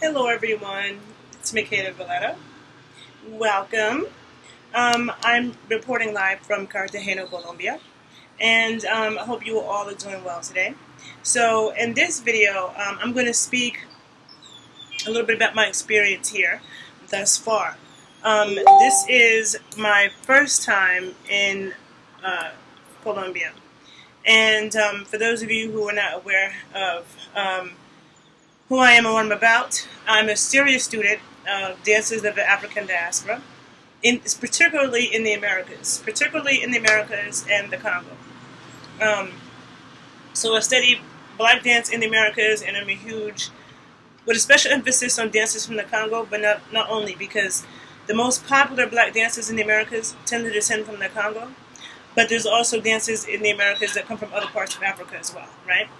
Hello everyone, it's Michaela Valletta. Welcome. I'm reporting live from Cartegena, Colombia, and I hope you all are doing well today. So in this video, I'm going to speak a little bit about my experience here thus far. This is my first time in Colombia, and for those of you who are not aware of who I am and what I'm about, I'm a serious student of dances of the African diaspora, particularly in the Americas, and the Congo. So I study black dance in the Americas, and I'm with a special emphasis on dances from the Congo, but not only, because the most popular black dances in the Americas tend to descend from the Congo, but there's also dances in the Americas that come from other parts of Africa as well, right?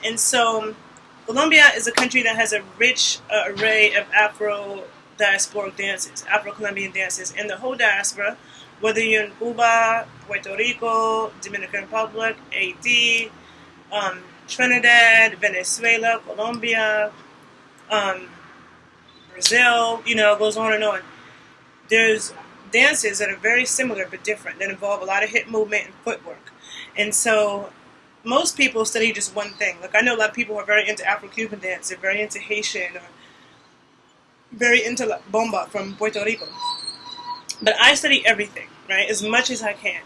And so Colombia is a country that has a rich array of Afro Diasporic dances, Afro Colombian dances, and the whole diaspora, whether you're in Cuba, Puerto Rico, Dominican Republic, Haiti, Trinidad, Venezuela, Colombia, Brazil, it goes on and on. There's dances that are very similar but different, that involve a lot of hip movement and footwork. And so most people study just one thing. Like, I know a lot of people who are very into Afro-Cuban dance, they're very into Haitian, or very into La Bomba from Puerto Rico. But I study everything, right, as much as I can.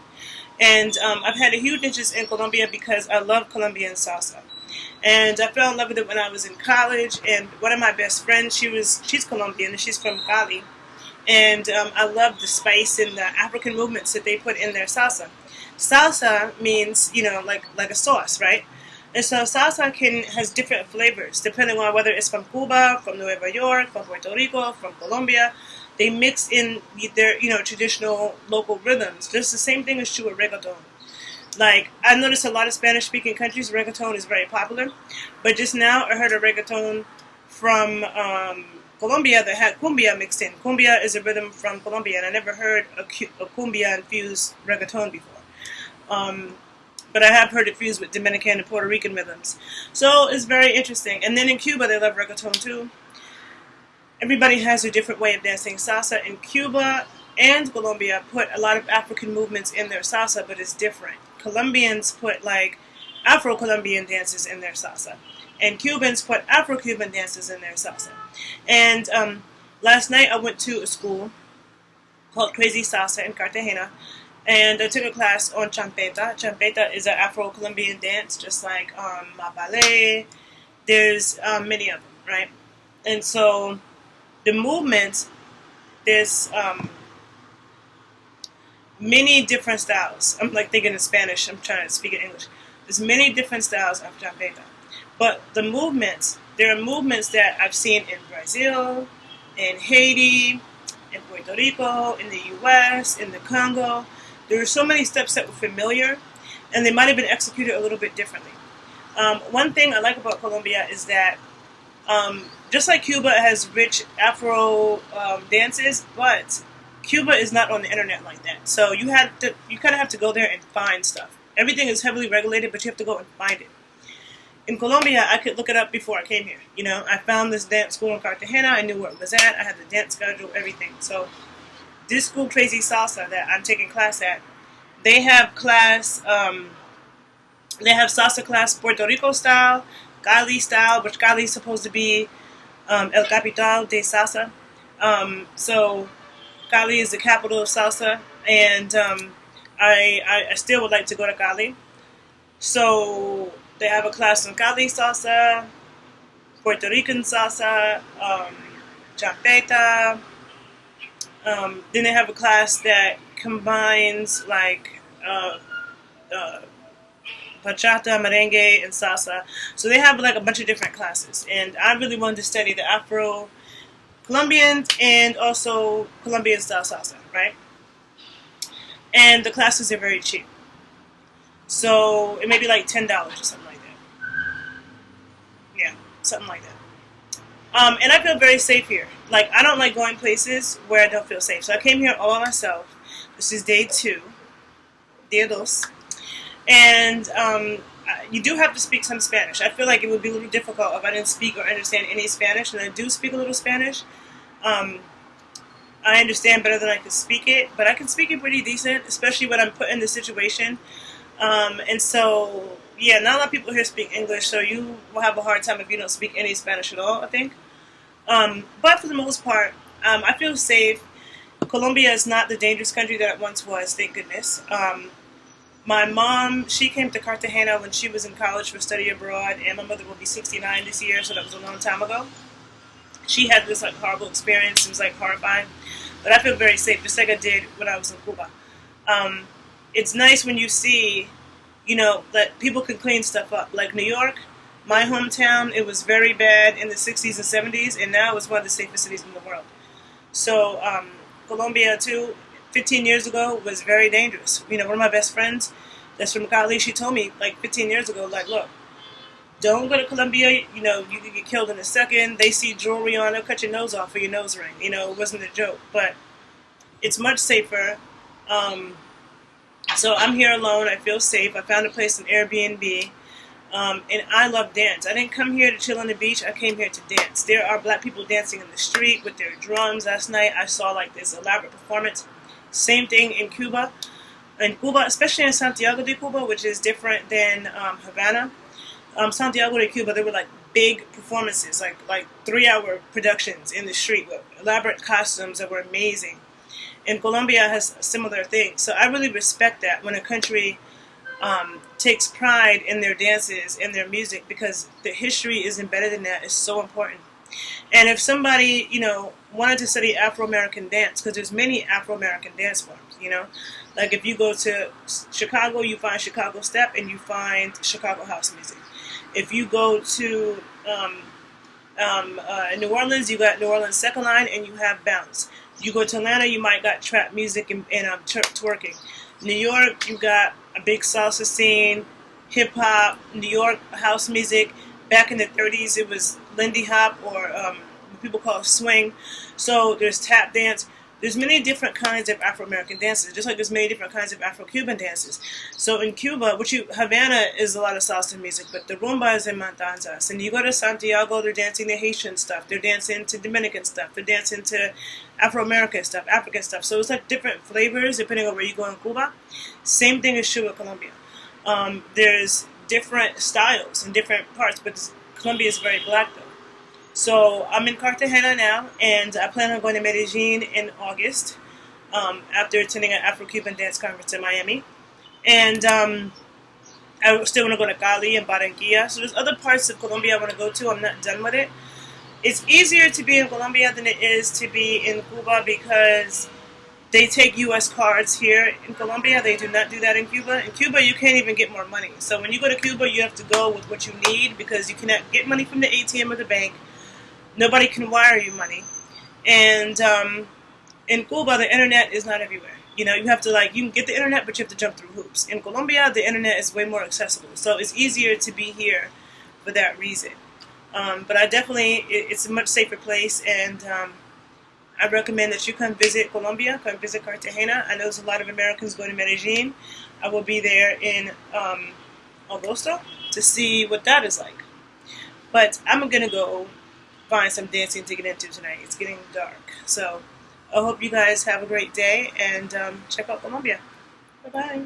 And I've had a huge interest in Colombia because I love Colombian salsa. And I fell in love with it when I was in college, and one of my best friends, she's Colombian, and she's from Cali. And I love the spice and the African movements that they put in their salsa. Salsa means, like a sauce, right? And so salsa has different flavors depending on whether it's from Cuba, from Nueva York, from Puerto Rico, from Colombia. They mix in their, traditional local rhythms. Just the same thing is true with reggaeton. Like, I noticed a lot of Spanish-speaking countries, reggaeton is very popular. But just now, I heard a reggaeton from Colombia that had cumbia mixed in. Cumbia is a rhythm from Colombia, and I never heard a cumbia-infused reggaeton before. But I have heard it fused with Dominican and Puerto Rican rhythms. So it's very interesting. And then in Cuba, they love reggaeton too. Everybody has a different way of dancing salsa. In Cuba and Colombia put a lot of African movements in their salsa, but it's different. Colombians put like Afro Colombian dances in their salsa, and Cubans put Afro Cuban dances in their salsa. And last night I went to a school called Crazy Salsa in Cartegena, and I took a class on champeta. Champeta is an Afro Colombian dance, just like ballet. There's many of them, right? And so the movement, there's many different styles. I'm like thinking in Spanish. I'm trying to speak in English. There's many different styles of champeta. But the movements, there are movements that I've seen in Brazil, in Haiti, in Puerto Rico, in the U.S., in the Congo. There are so many steps that were familiar, and they might have been executed a little bit differently. One thing I like about Colombia is that just like Cuba has rich Afro dances, but Cuba is not on the internet like that. So you kind of have to go there and find stuff. Everything is heavily regulated, but you have to go and find it. In Colombia, I could look it up before I came here. I found this dance school in Cartagena. I knew where it was at. I had the dance schedule, everything. So this school, Crazy Salsa, that I'm taking class at, they have salsa class Puerto Rico style, Cali style, which Cali is supposed to be El Capital de Salsa. So Cali is the capital of salsa, and I still would like to go to Cali. So they have a class on Cali salsa, Puerto Rican salsa, champeta. Then they have a class that combines like bachata, merengue, and salsa. So they have like a bunch of different classes, and I really wanted to study the Afro Colombian and also Colombian style salsa, right? And the classes are very cheap. So it may be like $10 or something like that. Yeah, something like that. And I feel very safe here. Like, I don't like going places where I don't feel safe. So I came here all by myself. This is day 2. Dia dos. And you do have to speak some Spanish. I feel like it would be a little difficult if I didn't speak or understand any Spanish, and I do speak a little Spanish. I understand better than I can speak it, but I can speak it pretty decent, especially when I'm put in the situation. And so, yeah, not a lot of people here speak English, so you will have a hard time if you don't speak any Spanish at all, I think. But for the most part, I feel safe. Colombia is not the dangerous country that it once was, thank goodness. My mom, she came to Cartegena when she was in college for study abroad, and my mother will be 69 this year, so that was a long time ago. She had this like horrible experience. It was like horrifying, but I feel very safe, just like I did when I was in Cuba. It's nice when you see, that people can clean stuff up. Like New York, my hometown, it was very bad in the 60s and 70s, and now it's one of the safest cities in the world. So Colombia too, 15 years ago was very dangerous. One of my best friends that's from Cali, she told me like 15 years ago, like, look, don't go to Colombia, you could get killed in a second. They see jewelry on, they'll cut your nose off for your nose ring. It wasn't a joke, but it's much safer. So I'm here alone, I feel safe. I found a place in Airbnb, and I love dance. I didn't come here to chill on the beach, I came here to dance. There are black people dancing in the street with their drums. Last night I saw like this elaborate performance. Same thing in Cuba. In Cuba, especially in Santiago de Cuba, which is different than Havana. Santiago de Cuba, there were like big performances, like 3-hour productions in the street with elaborate costumes that were amazing. And Colombia has similar things. So I really respect that when a country takes pride in their dances and their music, because the history is embedded in that is so important. And if somebody, wanted to study Afro-American dance, because there's many Afro-American dance forms, like if you go to Chicago, you find Chicago step and you find Chicago house music. If you go to New Orleans, you got New Orleans second line and you have bounce. You go to Atlanta, you might got trap music and twerking. New York, you got a big salsa scene, hip hop, New York house music. Back in the 30s, it was Lindy Hop, or people call it swing. So there's tap dance. There's many different kinds of Afro-American dances, just like there's many different kinds of Afro-Cuban dances. So in Cuba, Havana is a lot of salsa music, but the rumba is in matanzas. And you go to Santiago, they're dancing the Haitian stuff, they're dancing to Dominican stuff, they're dancing to Afro-American stuff, African stuff. So it's like different flavors depending on where you go in Cuba. Same thing is true with Colombia. There's different styles in different parts, but Colombia is very black though. So I'm in Cartagena now, and I plan on going to Medellin in August after attending an Afro-Cuban dance conference in Miami. And I still want to go to Cali and Barranquilla. So there's other parts of Colombia I want to go to. I'm not done with it. It's easier to be in Colombia than it is to be in Cuba because they take U.S. cards here in Colombia. They do not do that in Cuba. In Cuba, you can't even get more money. So when you go to Cuba, you have to go with what you need because you cannot get money from the ATM or the bank. Nobody can wire you money. And in Cuba, the internet is not everywhere. You have to you can get the internet, but you have to jump through hoops. In Colombia, the internet is way more accessible. So it's easier to be here for that reason. But it's a much safer place, and I recommend that you come visit Colombia, come visit Cartagena. I know there's a lot of Americans going to Medellin. I will be there in Agosto to see what that is like. But I'm going to go find some dancing to get into tonight. It's getting dark. So I hope you guys have a great day and check out Colombia. Bye-bye.